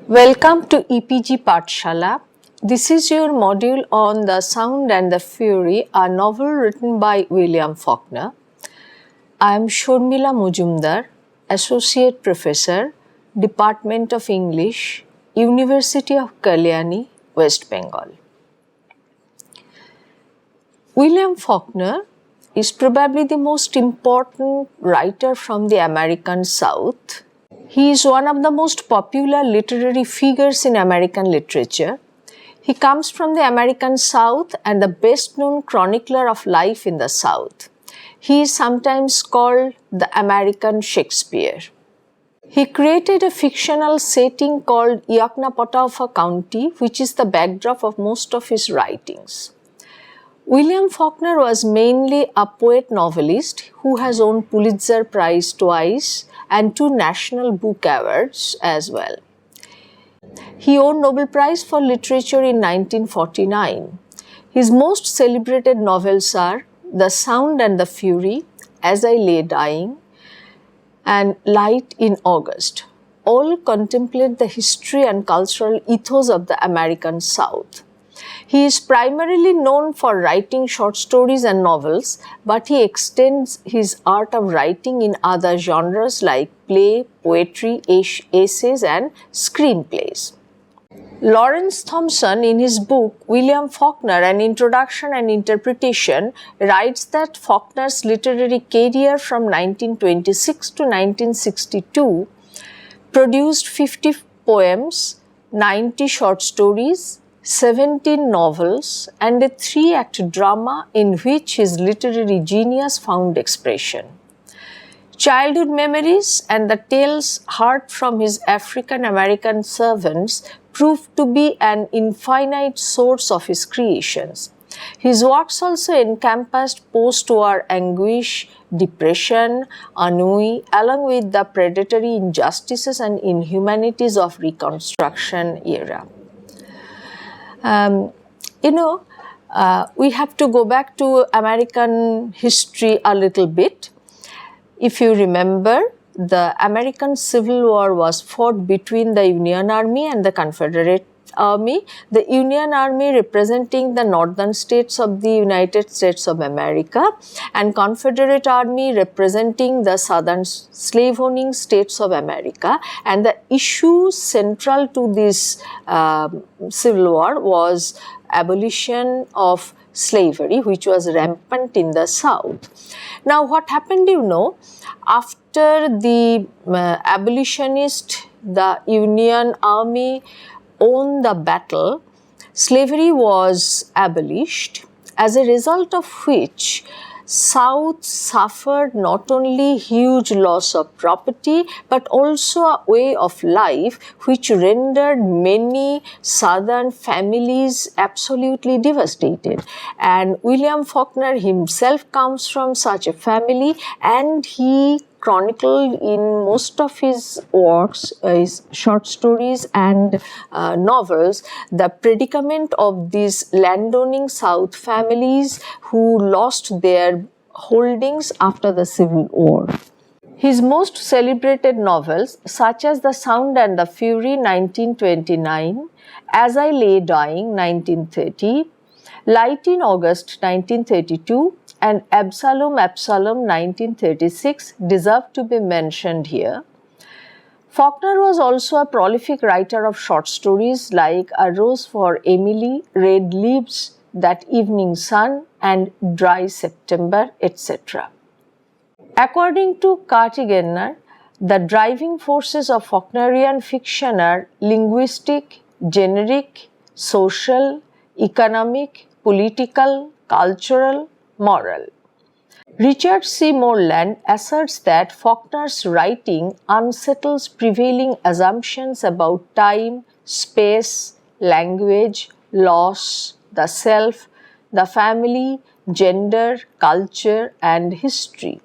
Welcome to EPG Pathshala. This is your module on The Sound and the Fury, a novel written by William Faulkner. I am Shormila Mujumdar, Associate Professor, Department of English, University of Kalyani, West Bengal. William Faulkner is probably the most important writer from the American South. He is one of the most popular literary figures in American literature. He comes from the American South and the best known chronicler of life in the South. He is sometimes called the American Shakespeare. He created a fictional setting called Yoknapatawpha County, which is the backdrop of most of his writings. William Faulkner was mainly a poet novelist who has won Pulitzer Prize twice and 2 National Book Awards as well. He won Nobel Prize for Literature in 1949. His most celebrated novels are The Sound and the Fury, As I Lay Dying, and Light in August. All contemplate the history and cultural ethos of the American South. He is primarily known for writing short stories and novels, but he extends his art of writing in other genres like play, poetry, essays, and screenplays. Lawrence Thompson, in his book William Faulkner, An Introduction and Interpretation, writes that Faulkner's literary career from 1926 to 1962 produced 50 poems, 90 short stories, 17 novels, and a 3-act drama in which his literary genius found expression. Childhood memories and the tales heard from his African American servants proved to be an infinite source of his creations. His works also encompassed post-war anguish, depression, ennui, along with the predatory injustices and inhumanities of Reconstruction era. We have to go back to American history a little bit. If you remember, the American Civil War was fought between the Union Army and the Confederate Army. The Union Army representing the northern states of the United States of America, and Confederate Army representing the southern slave-owning states of America. And the issue central to this Civil War was abolition of slavery, which was rampant in the South. Now, what happened, after the abolitionists, the Union Army won the battle, slavery was abolished, as a result of which South suffered not only huge loss of property but also a way of life which rendered many Southern families absolutely devastated. And William Faulkner himself comes from such a family, and he chronicled in most of his works, his short stories and novels, the predicament of these landowning South families who lost their holdings after the Civil War. His most celebrated novels, such as The Sound and the Fury, 1929, As I Lay Dying, 1930, Light in August, 1932, and Absalom, Absalom, 1936, deserve to be mentioned here. Faulkner was also a prolific writer of short stories like A Rose for Emily, Red Leaves, That Evening Sun, and Dry September, etc. According to Kurt Gellner, the driving forces of Faulknerian fiction are linguistic, generic, social, economic, political, cultural, moral. Richard C. Moreland asserts that Faulkner's writing unsettles prevailing assumptions about time, space, language, loss, the self, the family, gender, culture, and history.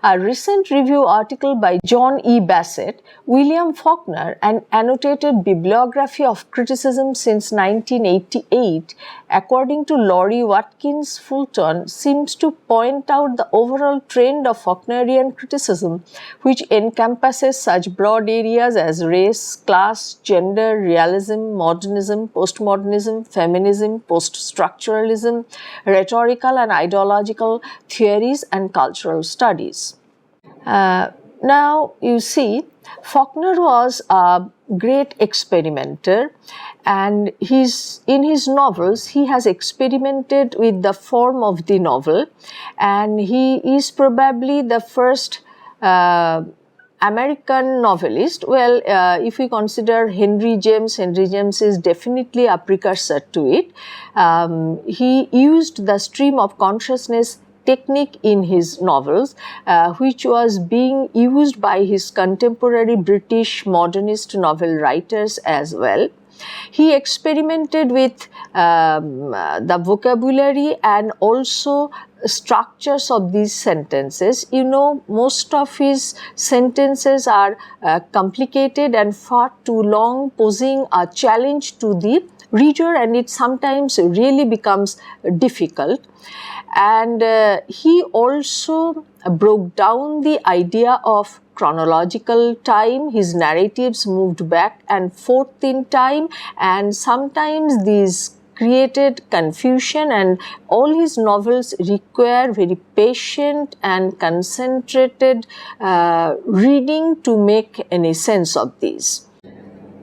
A recent review article by John E. Bassett, William Faulkner, an annotated bibliography of criticism since 1988, according to Laurie Watkins Fulton, seems to point out the overall trend of Faulknerian criticism, which encompasses such broad areas as race, class, gender, realism, modernism, postmodernism, feminism, post-structuralism, rhetorical and ideological theories, and cultural studies. Now you see, Faulkner was a great experimenter, and in his novels he has experimented with the form of the novel, and he is probably the first American novelist. Well, if we consider Henry James is definitely a precursor to it. He used the stream of consciousness technique in his novels, which was being used by his contemporary British modernist novel writers as well. He experimented with the vocabulary and also structures of these sentences. You know, most of his sentences are complicated and far too long, posing a challenge to the reader, and it sometimes really becomes difficult. And he also broke down the idea of chronological time. His narratives moved back and forth in time, and sometimes these created confusion, and all his novels require very patient and concentrated reading to make any sense of these.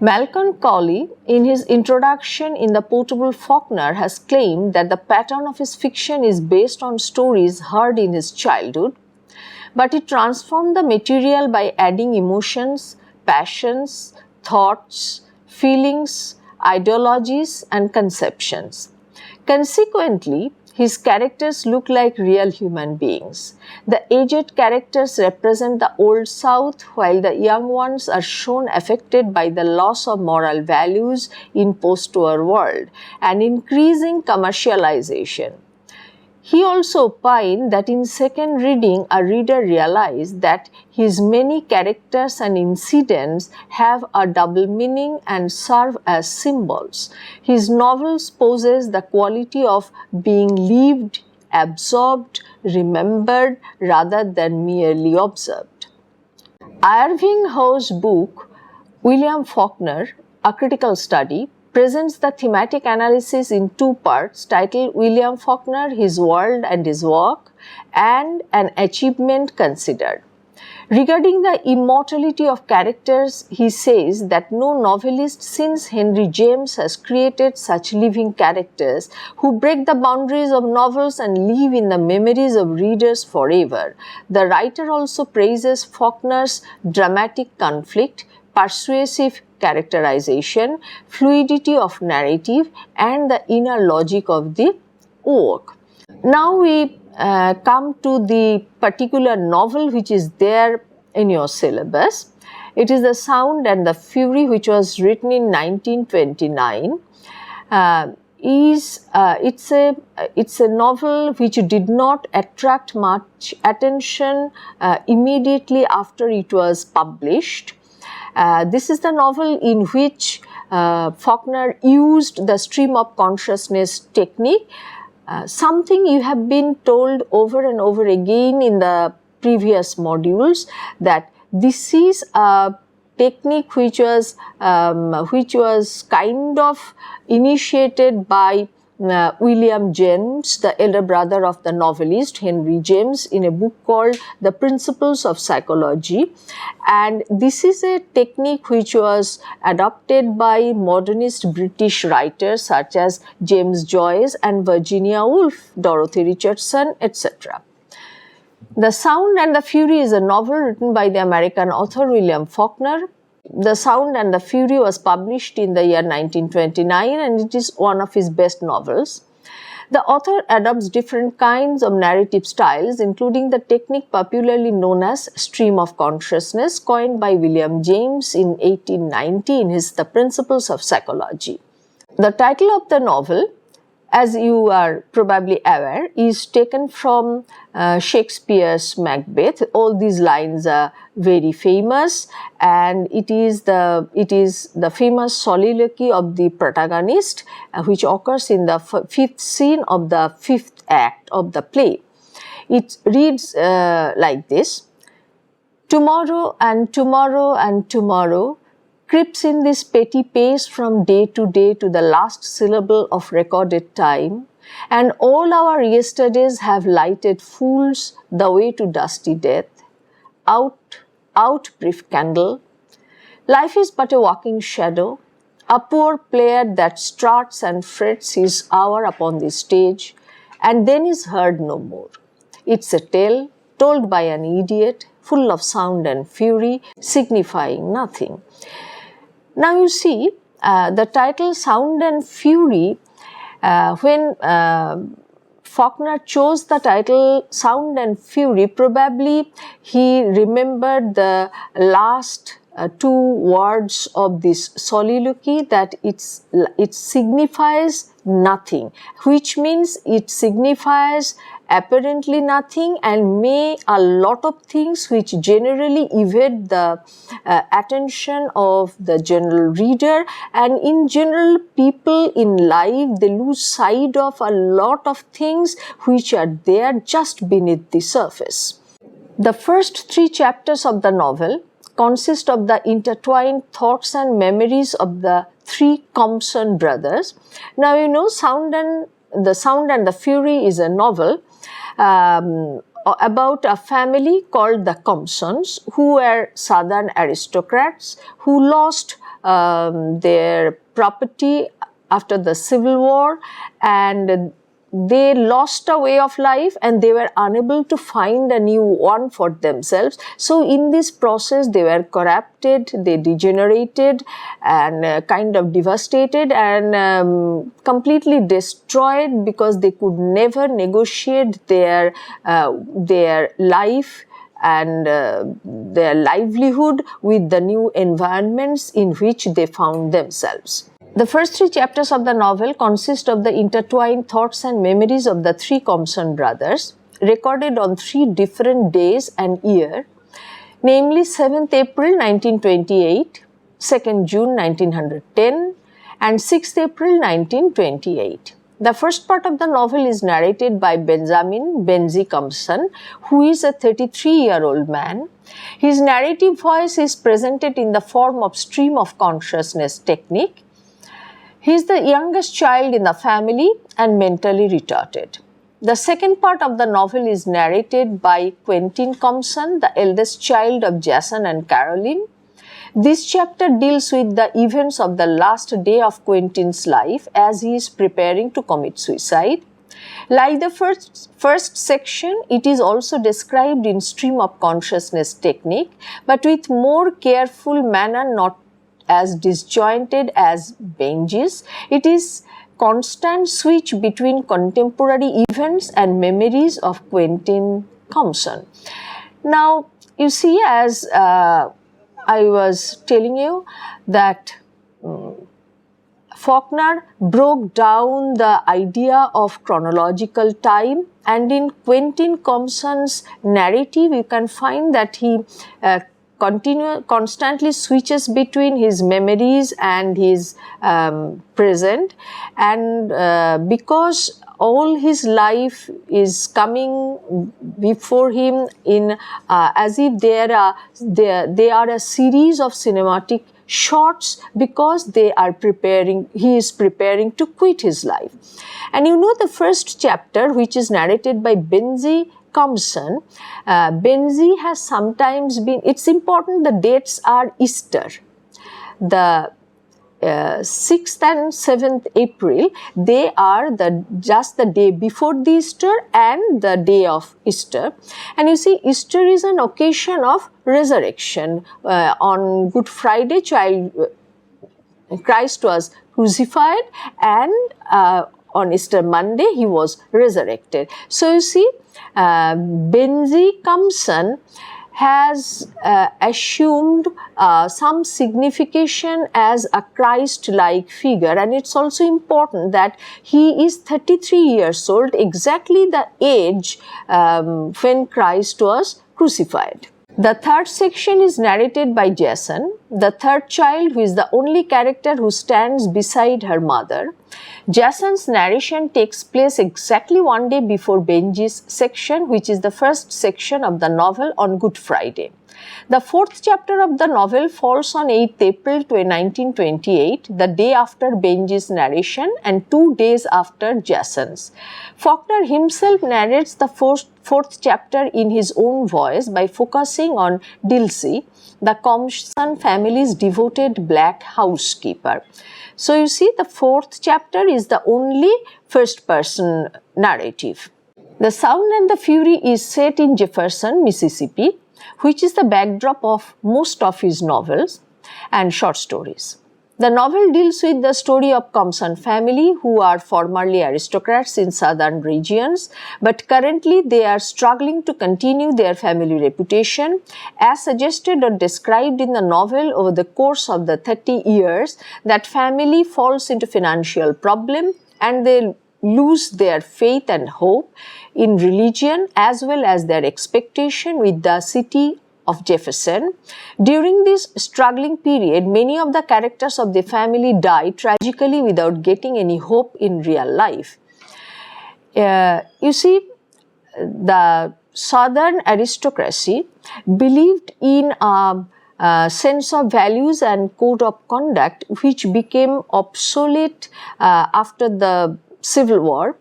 Malcolm Cowley, in his introduction in The Portable Faulkner, has claimed that the pattern of his fiction is based on stories heard in his childhood, but he transformed the material by adding emotions, passions, thoughts, feelings, ideologies, and conceptions. Consequently, his characters look like real human beings. The aged characters represent the Old South, while the young ones are shown affected by the loss of moral values in post-war world and increasing commercialization. He also opined that in second reading, a reader realized that his many characters and incidents have a double meaning and serve as symbols. His novels possess the quality of being lived, absorbed, remembered, rather than merely observed. Irving Howe's book, William Faulkner, A Critical Study, presents the thematic analysis in two parts titled William Faulkner, His World and His Work, and An Achievement Considered. Regarding the immortality of characters, he says that no novelist since Henry James has created such living characters who break the boundaries of novels and live in the memories of readers forever. The writer also praises Faulkner's dramatic conflict, persuasive characterization, fluidity of narrative, and the inner logic of the work. Now we come to the particular novel which is there in your syllabus. It is The Sound and the Fury, which was written in 1929. It's a novel which did not attract much attention immediately after it was published. This is the novel in which Faulkner used the stream of consciousness technique, something you have been told over and over again in the previous modules, that this is a technique which was kind of initiated by William James, the elder brother of the novelist Henry James, in a book called The Principles of Psychology. And this is a technique which was adopted by modernist British writers such as James Joyce and Virginia Woolf, Dorothy Richardson, etc. The Sound and the Fury is a novel written by the American author William Faulkner. The Sound and the Fury was published in the year 1929, and it is one of his best novels. The author adopts different kinds of narrative styles, including the technique popularly known as stream of consciousness, coined by William James in 1890 in his The Principles of Psychology. The title of the novel, as you are probably aware, is taken from Shakespeare's Macbeth. All these lines are very famous, and it is the famous soliloquy of the protagonist, which occurs in the fifth scene of the fifth act of the play. It reads like this: "Tomorrow and tomorrow and tomorrow creeps in this petty pace from day to the last syllable of recorded time, and all our yesterdays have lighted fools the way to dusty death. Out, out, brief candle. Life is but a walking shadow, a poor player that struts and frets his hour upon the stage, and then is heard no more. It's a tale told by an idiot, full of sound and fury, signifying nothing." Now you see, the title Sound and Fury, when Faulkner chose the title Sound and Fury, probably he remembered the last two words of this soliloquy, that it signifies nothing, which means it signifies apparently nothing and may a lot of things which generally evade the attention of the general reader, and in general people in life they lose sight of a lot of things which are there just beneath the surface. The first three chapters of the novel consist of the intertwined thoughts and memories of the three Compson brothers. Now you know The Sound and the Fury is a novel about a family called the Compsons, who were southern aristocrats who lost their property after the Civil War, and they lost a way of life and they were unable to find a new one for themselves. So in this process they were corrupted, they degenerated and kind of devastated and completely destroyed, because they could never negotiate their life and their livelihood with the new environments in which they found themselves. The first three chapters of the novel consist of the intertwined thoughts and memories of the three Compson brothers, recorded on three different days and year, namely 7th April 1928, 2nd June 1910, and 6th April 1928. The first part of the novel is narrated by Benjamin Benzi Compson, who is a 33-year-old man. His narrative voice is presented in the form of stream of consciousness technique. He is the youngest child in the family and mentally retarded. The second part of the novel is narrated by Quentin Compson, the eldest child of Jason and Caroline. This chapter deals with the events of the last day of Quentin's life as he is preparing to commit suicide. Like the first section, it is also described in stream of consciousness technique, but with more careful manner, not as disjointed as Benji's. It is constant switch between contemporary events and memories of Quentin Compson. Now, you see, as I was telling you, that Faulkner broke down the idea of chronological time, and in Quentin Compson's narrative, you can find that he constantly switches between his memories and his present, and because all his life is coming before him in as if they are a series of cinematic shots, because he is preparing to quit his life. And you know, the first chapter, which is narrated by Benzi Compson, Benzi has sometimes been, it's important the dates are Easter. The 6th and 7th April, they are just the day before the Easter and the day of Easter. And you see, Easter is an occasion of resurrection. On Good Friday, Christ was crucified, and on Easter Monday, he was resurrected. So you see, Benzi Compson has assumed some signification as a Christ-like figure, and it's also important that he is 33 years old, exactly the age when Christ was crucified. The third section is narrated by Jason, the third child, who is the only character who stands beside her mother. Jason's narration takes place exactly one day before Benji's section, which is the first section of the novel on Good Friday. The fourth chapter of the novel falls on 8th April 1928, the day after Benji's narration and 2 days after Jason's. Faulkner himself narrates the fourth chapter in his own voice by focusing on Dilsey, the Compson family's devoted black housekeeper. So you see, the fourth chapter is the only first-person narrative. The Sound and the Fury is set in Jefferson, Mississippi, which is the backdrop of most of his novels and short stories. The novel deals with the story of Compson family, who are formerly aristocrats in southern regions, but currently they are struggling to continue their family reputation. As suggested or described in the novel, over the course of the 30 years, that family falls into financial problem and they lose their faith and hope in religion as well as their expectation with the city of Jefferson. During this struggling period, many of the characters of the family die tragically without getting any hope in real life. You see, the southern aristocracy believed in a sense of values and code of conduct which became obsolete after the Civil War,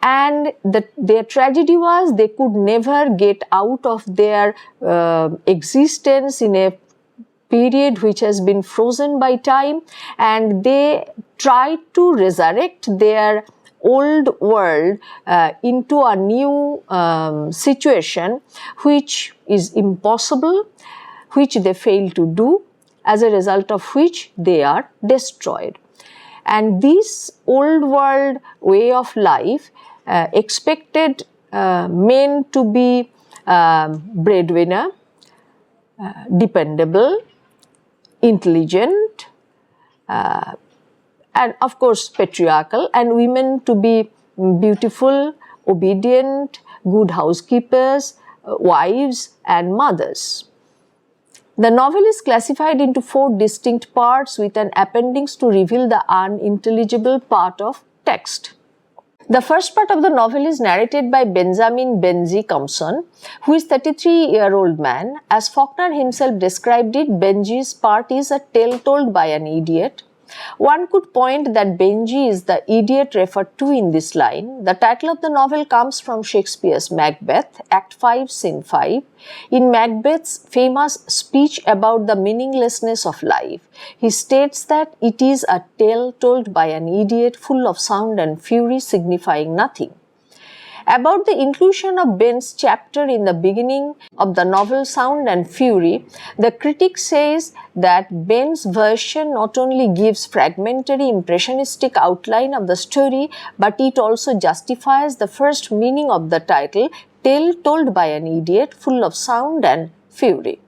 and their tragedy was they could never get out of their existence in a period which has been frozen by time, and they tried to resurrect their old world into a new situation which is impossible, which they fail to do, as a result of which they are destroyed. And this old world way of life expected men to be breadwinner, dependable, intelligent, and of course patriarchal, and women to be beautiful, obedient, good housekeepers, wives and mothers. The novel is classified into 4 distinct parts with an appendix to reveal the unintelligible part of text. The first part of the novel is narrated by Benjamin Benji Compson, who is a 33-year-old man. As Faulkner himself described it, Benji's part is a tale told by an idiot. One could point that Benji is the idiot referred to in this line. The title of the novel comes from Shakespeare's Macbeth, Act 5, Scene 5. In Macbeth's famous speech about the meaninglessness of life, he states that it is a tale told by an idiot full of sound and fury signifying nothing. About the inclusion of Ben's chapter in the beginning of the novel Sound and Fury, the critic says that Ben's version not only gives fragmentary impressionistic outline of the story, but it also justifies the first meaning of the title, Tale Told by an Idiot, full of sound and fury.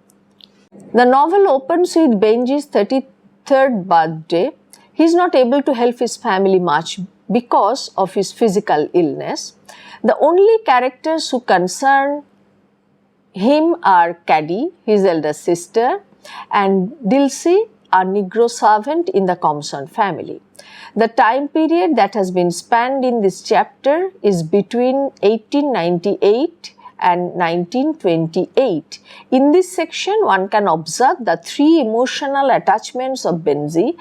The novel opens with Benji's 33rd birthday. He is not able to help his family much because of his physical illness. The only characters who concern him are Caddy, his elder sister, and Dilsey, a Negro servant in the Compson family. The time period that has been spanned in this chapter is between 1898 and 1928. In this section, one can observe the 3 emotional attachments of Benji: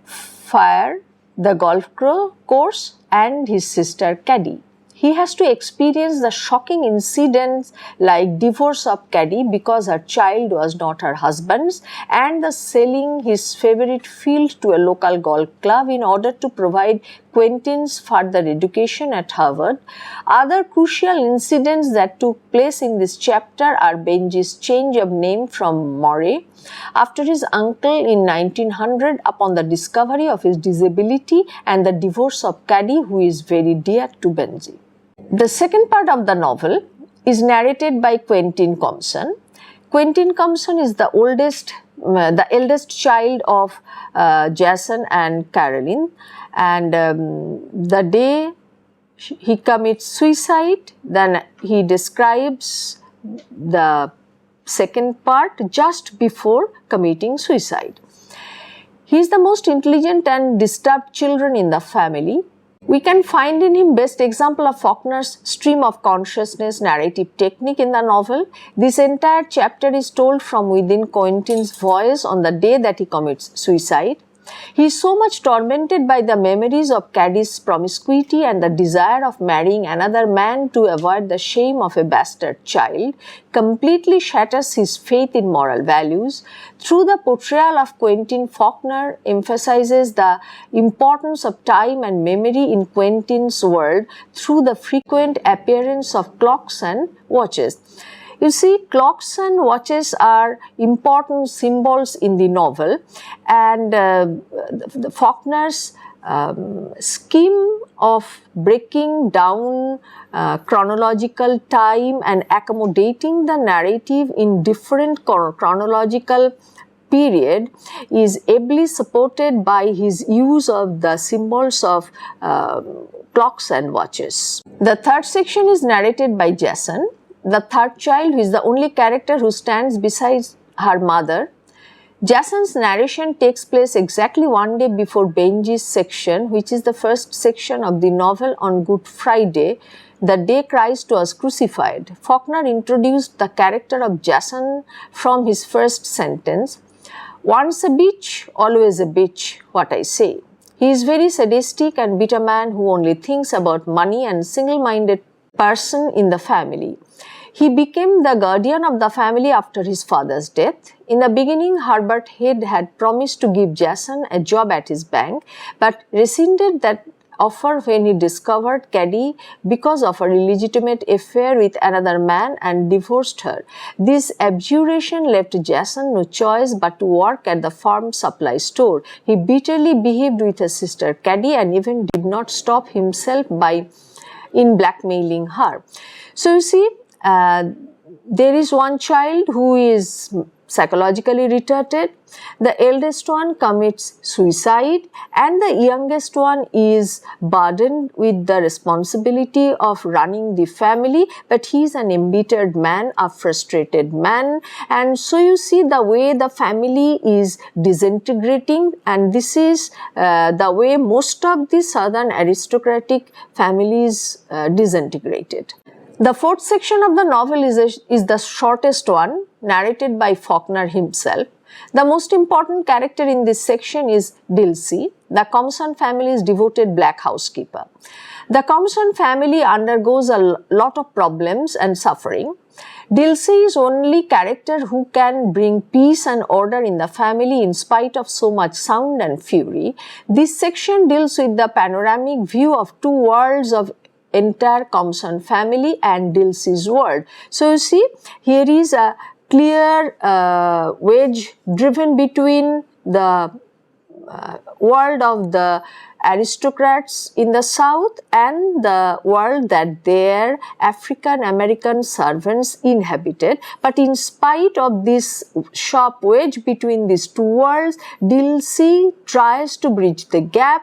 fire, the golf course, and his sister Caddy. He has to experience the shocking incidents like divorce of Caddy because her child was not her husband's, and the selling his favorite field to a local golf club in order to provide Quentin's further education at Harvard. Other crucial incidents that took place in this chapter are Benji's change of name from Murray after his uncle in 1900 upon the discovery of his disability, and the divorce of Caddy, who is very dear to Benji. The second part of the novel is narrated by Quentin Compson. Quentin Compson is the eldest child of Jason and Caroline, and the day he commits suicide, then he describes the second part just before committing suicide. He is the most intelligent and disturbed children in the family. We can find in him best example of Faulkner's stream of consciousness narrative technique in the novel. This entire chapter is told from within Quentin's voice on the day that he commits suicide. He is so much tormented by the memories of Caddy's promiscuity and the desire of marrying another man to avoid the shame of a bastard child, completely shatters his faith in moral values. Through the portrayal of Quentin, Faulkner emphasizes the importance of time and memory in Quentin's world through the frequent appearance of clocks and watches. You see, clocks and watches are important symbols in the novel, and Faulkner's scheme of breaking down chronological time and accommodating the narrative in different chronological period is ably supported by his use of the symbols of clocks and watches. The third section is narrated by Jason, the third child, who is the only character who stands beside her mother. Jason's narration takes place exactly one day before Benji's section, which is the first section of the novel on Good Friday, the day Christ was crucified. Faulkner introduced the character of Jason from his first sentence. Once a bitch, always a bitch, what I say. He is very sadistic and bitter man who only thinks about money and single-minded person in the family. He became the guardian of the family after his father's death. In the beginning, Herbert Head had promised to give Jason a job at his bank, but rescinded that offer when he discovered Caddy because of a illegitimate affair with another man and divorced her. This abjuration left Jason no choice but to work at the farm supply store. He bitterly behaved with his sister Caddy and even did not stop himself in blackmailing her. So you see, there is one child who is psychologically retarded, the eldest one commits suicide, and the youngest one is burdened with the responsibility of running the family, but he is an embittered man, a frustrated man, and so you see the way the family is disintegrating, and this is the way most of the southern aristocratic families disintegrated. The fourth section of the novel is the shortest one, narrated by Faulkner himself. The most important character in this section is Dilsey, the Compson family's devoted black housekeeper. The Compson family undergoes a lot of problems and suffering. Dilsey is only character who can bring peace and order in the family in spite of so much sound and fury. This section deals with the panoramic view of two worlds of entire Compson family and Dilsey's world. So you see, here is a clear wedge driven between the world of the aristocrats in the south and the world that their African American servants inhabited. But in spite of this sharp wedge between these two worlds, Dilsey tries to bridge the gap.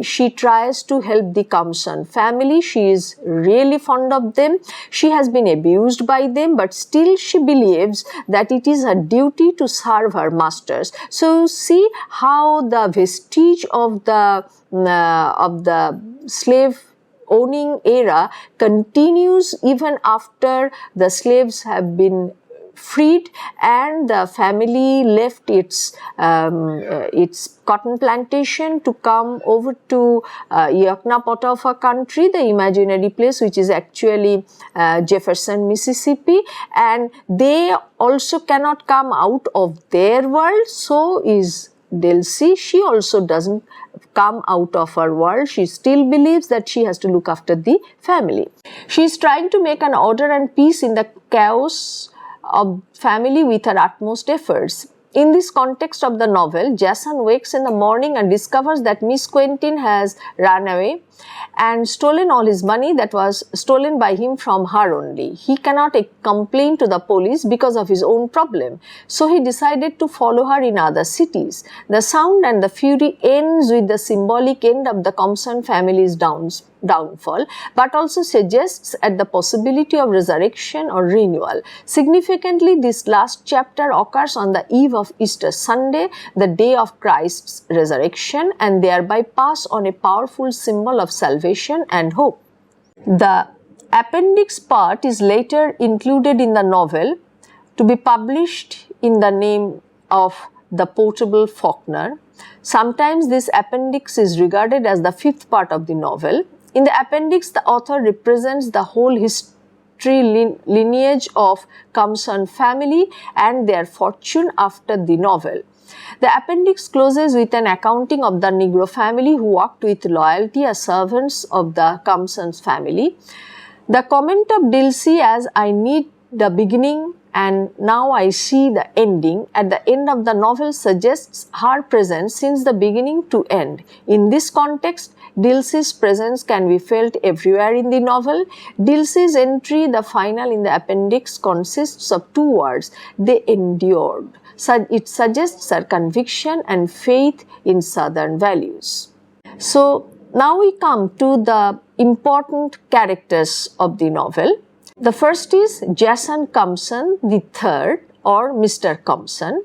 She tries to help the Compson family. She is really fond of them. She has been abused by them, but still she believes that it is her duty to serve her masters. So see how the vestige of the slave owning era continues even after the slaves have been freed and the family left its cotton plantation to come over to Yoknapatawpha country, the imaginary place which is actually Jefferson, Mississippi, and they also cannot come out of their world. So is Dilsey. She also doesn't come out of her world. She still believes that she has to look after the family. She is trying to make an order and peace in the chaos of family with her utmost efforts. In this context of the novel, Jason wakes in the morning and discovers that Miss Quentin has run away and stolen all his money that was stolen by him from her only. He cannot complain to the police because of his own problem. So he decided to follow her in other cities. The Sound and the Fury ends with the symbolic end of the Compson family's downfall, but also suggests at the possibility of resurrection or renewal. Significantly, this last chapter occurs on the eve of Easter Sunday, the day of Christ's resurrection, and thereby pass on a powerful symbol of salvation and hope. The appendix part is later included in the novel to be published in the name of The Portable Faulkner. Sometimes this appendix is regarded as the fifth part of the novel. In the appendix, the author represents the whole history lineage of Compson family and their fortune after the novel. The appendix closes with an accounting of the Negro family who worked with loyalty as servants of the Compson's family. The comment of Dilsey as "I need the beginning and now I see the ending" at the end of the novel suggests her presence since the beginning to end. In this context, Dilsey's presence can be felt everywhere in the novel. Dilsey's entry, the final in the appendix, consists of two words: "they endured." So it suggests her conviction and faith in Southern values. So now we come to the important characters of the novel. The first is Jason Compson III, or Mr. Compson.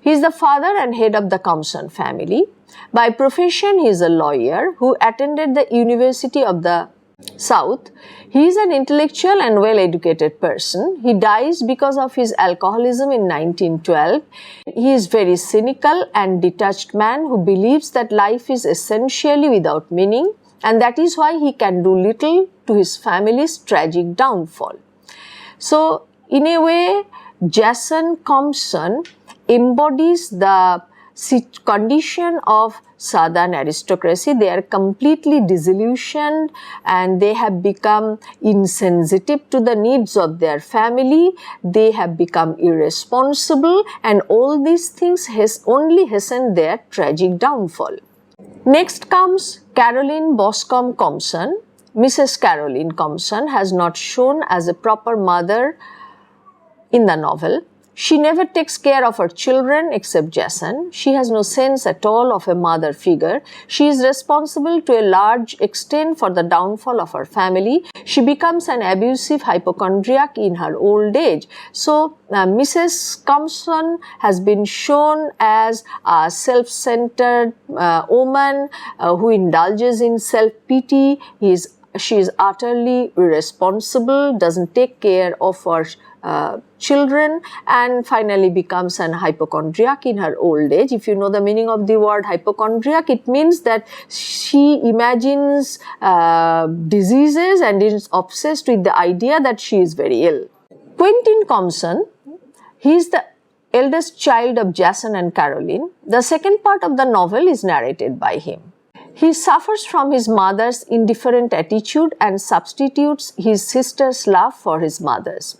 He is the father and head of the Compson family. By profession, he is a lawyer who attended the University of the South. He is an intellectual and well-educated person. He dies because of his alcoholism in 1912. He is very cynical and detached man who believes that life is essentially without meaning, and that is why he can do little to his family's tragic downfall. So, in a way, Jason Compson embodies the condition of Southern aristocracy. They are completely disillusioned and they have become insensitive to the needs of their family. They have become irresponsible, and all these things has only hastened their tragic downfall. Next comes Caroline Boscombe Compson. Mrs. Caroline Compson has not shown as a proper mother in the novel. She never takes care of her children except Jason. She has no sense at all of a mother figure. She is responsible to a large extent for the downfall of her family. She becomes an abusive hypochondriac in her old age. So, Mrs. Compson has been shown as a self-centered woman who indulges in self-pity. She is utterly irresponsible, doesn't take care of her children, and finally becomes an hypochondriac in her old age. If you know the meaning of the word hypochondriac, it means that she imagines diseases and is obsessed with the idea that she is very ill. Quentin Compson, he is the eldest child of Jason and Caroline. The second part of the novel is narrated by him. He suffers from his mother's indifferent attitude and substitutes his sister's love for his mother's.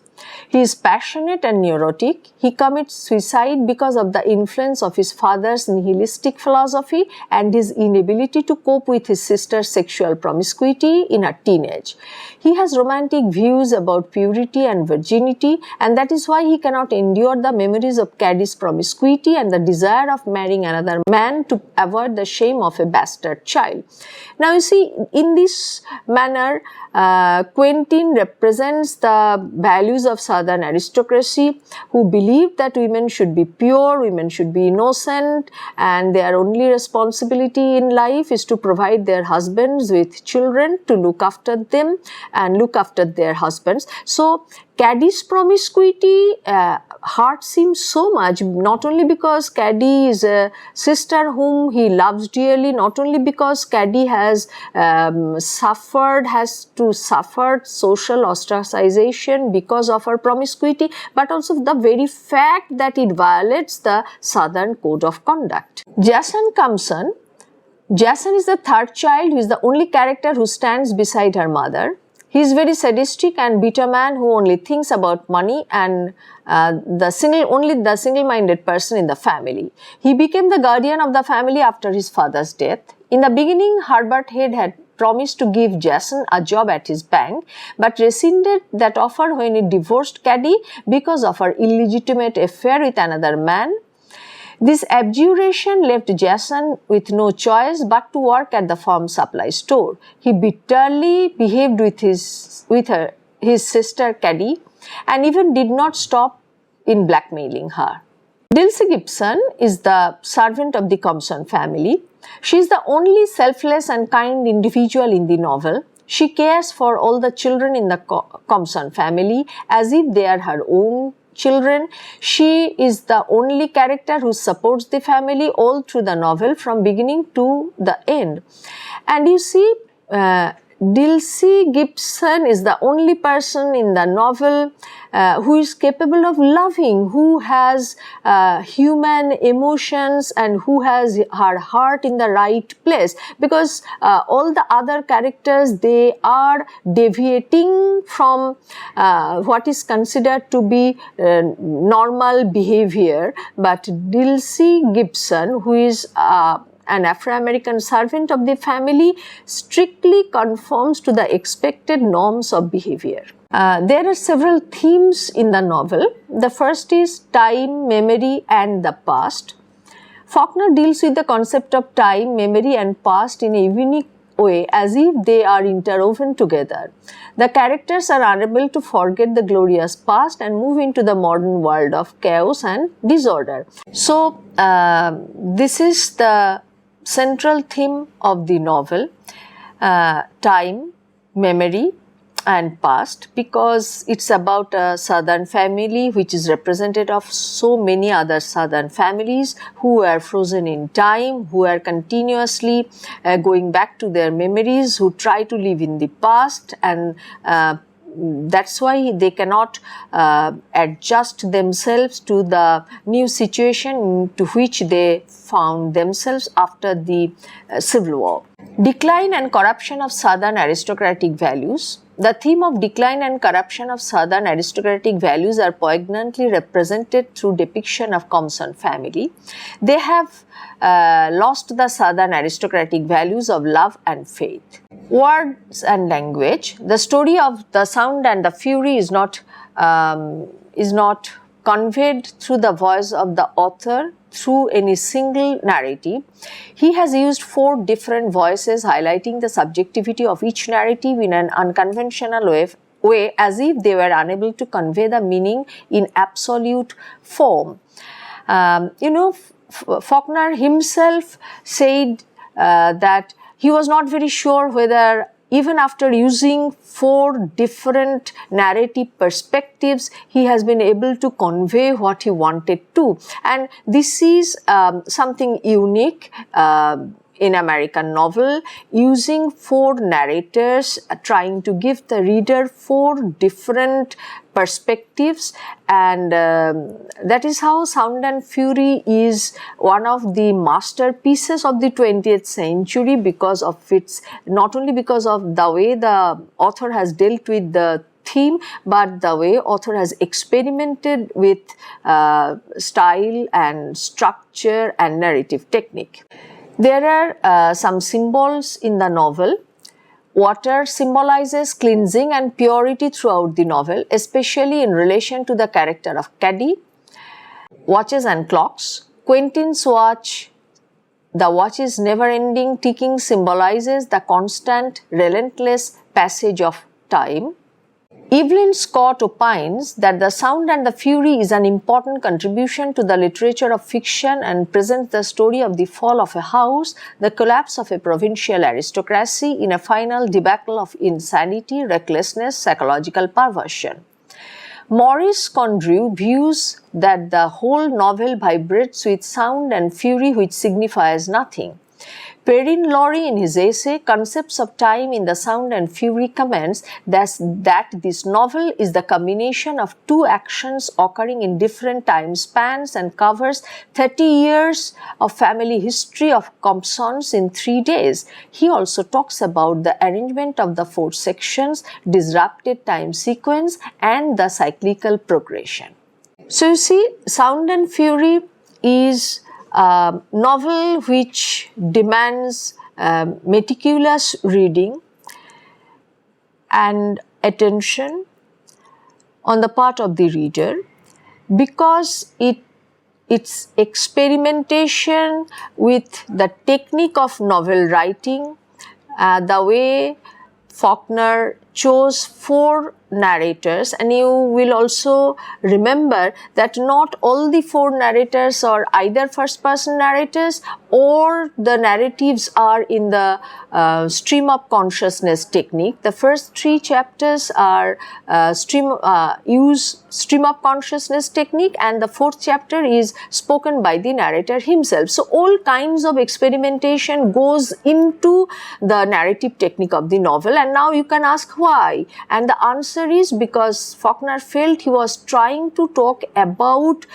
He is passionate and neurotic. He commits suicide because of the influence of his father's nihilistic philosophy and his inability to cope with his sister's sexual promiscuity in her teenage. He has romantic views about purity and virginity, and that is why he cannot endure the memories of Caddy's promiscuity and the desire of marrying another man to avoid the shame of a bastard child. Now you see, in this manner, Quentin represents the values of Southern aristocracy who believe that women should be pure, women should be innocent, and their only responsibility in life is to provide their husbands with children, to look after them and look after their husbands. So, Caddy's promiscuity hurts him so much, not only because Caddy is a sister whom he loves dearly, not only because Caddy has suffered social ostracization because of her promiscuity, but also the very fact that it violates the Southern Code of Conduct. Jason Compson. Jason is the third child who is the only character who stands beside her mother. He is very sadistic and bitter man who only thinks about money and the single-minded person in the family. He became the guardian of the family after his father's death. In the beginning, Herbert Head had promised to give Jason a job at his bank, but rescinded that offer when he divorced Caddy because of her illegitimate affair with another man. This abjuration left Jason with no choice but to work at the farm supply store. He bitterly behaved with his sister Caddy and even did not stop in blackmailing her. Dulcie Gibson is the servant of the Compson family. She is the only selfless and kind individual in the novel. She cares for all the children in the Compson family as if they are her own children. She is the only character who supports the family all through the novel from beginning to the end. And you see, Dulcie Gibson is the only person in the novel who is capable of loving, who has human emotions and who has her heart in the right place, because all the other characters, they are deviating from what is considered to be normal behavior, but Dulcie Gibson, who is an Afro-American servant of the family, strictly conforms to the expected norms of behavior. There are several themes in the novel. The first is time, memory and the past. Faulkner deals with the concept of time, memory and past in a unique way, as if they are interwoven together. The characters are unable to forget the glorious past and move into the modern world of chaos and disorder. So, this is the central theme of the novel, time, memory and past, because it's about a southern family which is representative of so many other southern families who are frozen in time, who are continuously going back to their memories, who try to live in the past, and that's why they cannot adjust themselves to the new situation to which they found themselves after the Civil War. Decline and corruption of Southern aristocratic values. The theme of decline and corruption of Southern aristocratic values are poignantly represented through depiction of Compson family. They have lost the Southern aristocratic values of love and faith. Words and language. The story of The Sound and the Fury is not conveyed through the voice of the author through any single narrative. He has used 4 different voices, highlighting the subjectivity of each narrative in an unconventional way, as if they were unable to convey the meaning in absolute form. Faulkner himself said that he was not very sure whether, even after using 4 different narrative perspectives, he has been able to convey what he wanted to. And this is something unique in American novel, using 4 narrators, trying to give the reader 4 different perspectives, and that is how Sound and Fury is one of the masterpieces of the 20th century, because of its, not only because of the way the author has dealt with the theme, but the way author has experimented with style and structure and narrative technique. There are some symbols in the novel. Water symbolizes cleansing and purity throughout the novel, especially in relation to the character of Caddy. Watches and clocks. Quentin's watch, the watch is never-ending ticking, symbolizes the constant, relentless passage of time. Evelyn Scott opines that The Sound and the Fury is an important contribution to the literature of fiction and presents the story of the fall of a house, the collapse of a provincial aristocracy in a final debacle of insanity, recklessness, psychological perversion. Maurice Condrew views that the whole novel vibrates with sound and fury which signifies nothing. Perrin Lowry, in his essay Concepts of Time in the Sound and Fury, comments that this novel is the combination of two actions occurring in different time spans and covers 30 years of family history of Compsons in 3 days. He also talks about the arrangement of the 4 sections, disrupted time sequence, and the cyclical progression. So you see, Sound and Fury is a novel which demands meticulous reading and attention on the part of the reader, because its experimentation with the technique of novel writing, the way Faulkner chose 4 narrators, and you will also remember that not all the 4 narrators are either first person narrators or the narratives are in the stream of consciousness technique. The first 3 chapters are use stream of consciousness technique, and the 4th chapter is spoken by the narrator himself. So all kinds of experimentation goes into the narrative technique of the novel, and now you can ask why, and the answer is because Faulkner felt he was trying to talk about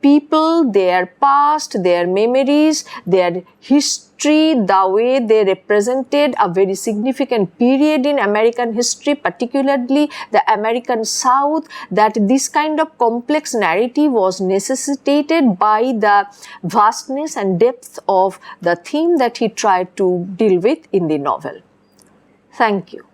people, their past, their memories, their history, the way they represented a very significant period in American history, particularly the American South, that this kind of complex narrative was necessitated by the vastness and depth of the theme that he tried to deal with in the novel. Thank you.